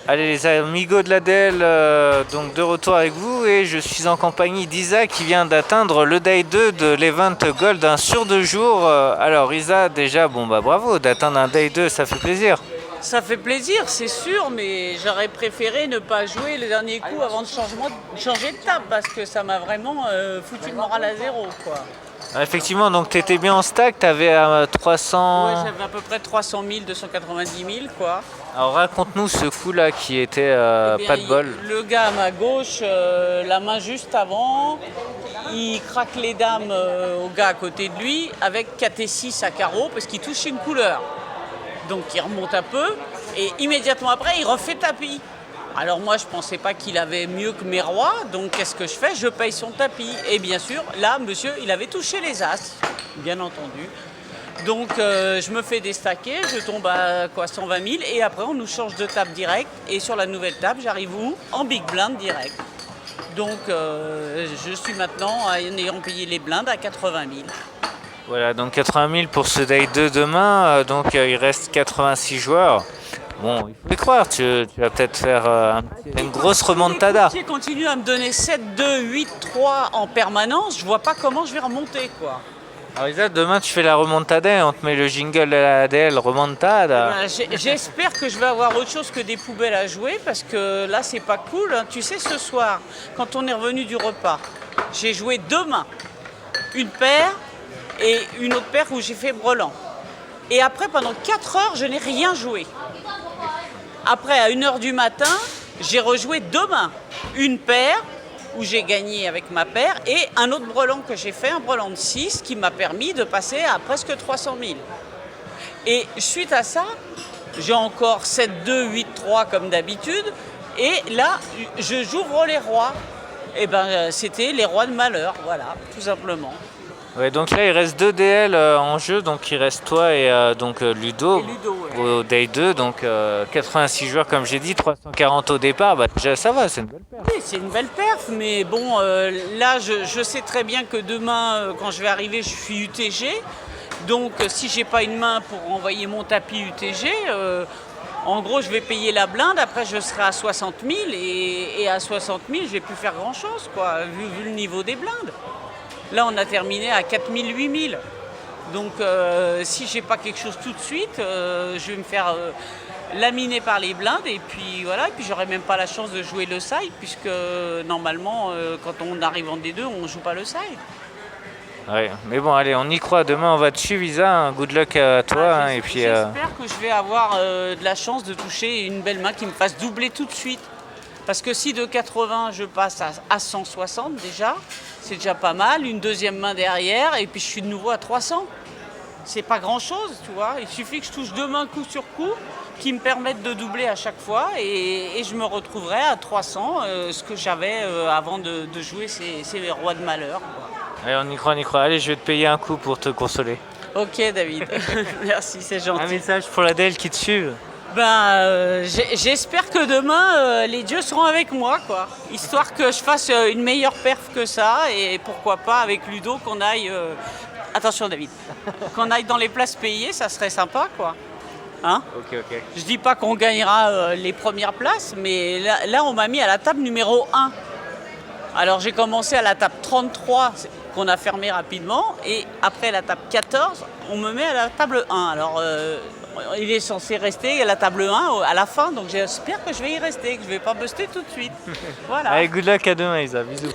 Allez les amigos de l'ADL, donc de retour avec vous et je suis en compagnie d'Isa qui vient d'atteindre le Day 2 de l'Event Gold, un sur 2 jours. Alors Isa, déjà, bon bah bravo d'atteindre un Day 2, ça fait plaisir. Ça fait plaisir, c'est sûr, mais j'aurais préféré ne pas jouer le dernier coup avant de changer de table parce que ça m'a vraiment foutu le moral à zéro, quoi. Effectivement, donc tu étais bien en stack, tu avais 300... Ouais, j'avais à peu près 300 000, 290 000, quoi. Alors raconte-nous ce coup-là qui était Eh bien, pas de bol. Le gars à ma gauche, la main juste avant, il craque les dames au gars à côté de lui avec 4 et 6 à carreau parce qu'il touche une couleur. Donc il remonte un peu et immédiatement après il refait tapis. Alors moi je pensais pas qu'il avait mieux que mes rois, donc qu'est-ce que je fais? Je paye son tapis. Et bien sûr, là monsieur, il avait touché les as, bien entendu. Donc je me fais déstacker, je tombe à quoi, 120 000 et après on nous change de table direct et sur la nouvelle table j'arrive où? En big blind direct. Donc je suis maintenant, en ayant payé les blindes, à 80 000. Voilà, donc 80 000 pour ce Day 2 demain, donc il reste 86 joueurs. Bon, il faut y croire, tu vas peut-être faire une grosse remontada. Si les courtiers continuent à me donner 7, 2, 8, 3 en permanence, je vois pas comment je vais remonter, quoi. Alors Isa, demain tu fais la remontada et on te met le jingle de la ADL remontada. J'espère que je vais avoir autre chose que des poubelles à jouer parce que là c'est pas cool. Tu sais, ce soir, quand on est revenu du repas, j'ai joué 2 mains. Une paire et une autre paire où j'ai fait brelan. Et après, pendant 4 heures, je n'ai rien joué. Après, à 1h du matin, j'ai rejoué 2 mains. Une paire, où j'ai gagné avec ma paire, et un autre brelan que j'ai fait, un brelan de 6, qui m'a permis de passer à presque 300 000. Et suite à ça, j'ai encore 7, 2, 8, 3 comme d'habitude, et là, j'ouvre les rois. Et ben, c'était les rois de malheur, voilà, tout simplement. Ouais, donc là il reste 2 DL en jeu, donc il reste toi et Ludo, Et Ludo, ouais. au Day 2, donc 86 joueurs comme j'ai dit, 340 au départ, bah déjà ça va, c'est une belle perf. Oui, c'est une belle perf, mais bon, là, je sais très bien que demain, quand je vais arriver, je suis UTG. Donc, si j'ai pas une main pour envoyer mon tapis UTG, en gros, je vais payer la blinde. Après, je serai à 60 000 et à 60 000, je vais plus faire grand-chose, quoi, vu le niveau des blindes. Là, on a terminé à 4 000, 8 000. Donc, si j'ai pas quelque chose tout de suite, je vais me faire laminé par les blindes et puis voilà, et puis j'aurai même pas la chance de jouer le side puisque normalement quand on arrive en D2 on joue pas le side. Ouais, mais bon allez, on y croit, demain on va te suivre Isa, hein. Good luck à toi, hein, et puis J'espère que je vais avoir de la chance de toucher une belle main qui me fasse doubler tout de suite. Parce que si de 80 je passe à 160 déjà, c'est déjà pas mal, une deuxième main derrière et puis je suis de nouveau à 300. C'est pas grand chose, tu vois, il suffit que je touche 2 mains coup sur coup qui me permettent de doubler à chaque fois et je me retrouverai à 300, ce que j'avais avant de jouer ces rois de malheur, quoi. allez, on y croit, on y croit. Allez, je vais te payer un coup pour te consoler. Ok David, merci, c'est gentil. Un message pour l'ADL qui te suivent. J'espère que demain les dieux seront avec moi, quoi. Histoire que je fasse une meilleure perf que ça et pourquoi pas avec Ludo qu'on aille... Attention David, qu'on aille dans les places payées, ça serait sympa, quoi. Hein? Ok. Je dis pas qu'on gagnera les premières places, mais là on m'a mis à la table numéro 1. Alors j'ai commencé à la table 33 qu'on a fermée rapidement et après la table 14, on me met à la table 1. Alors il est censé rester à la table 1 à la fin, donc j'espère que je vais y rester, que je vais pas buster tout de suite. Voilà. Allez, good luck à demain Isa, bisous.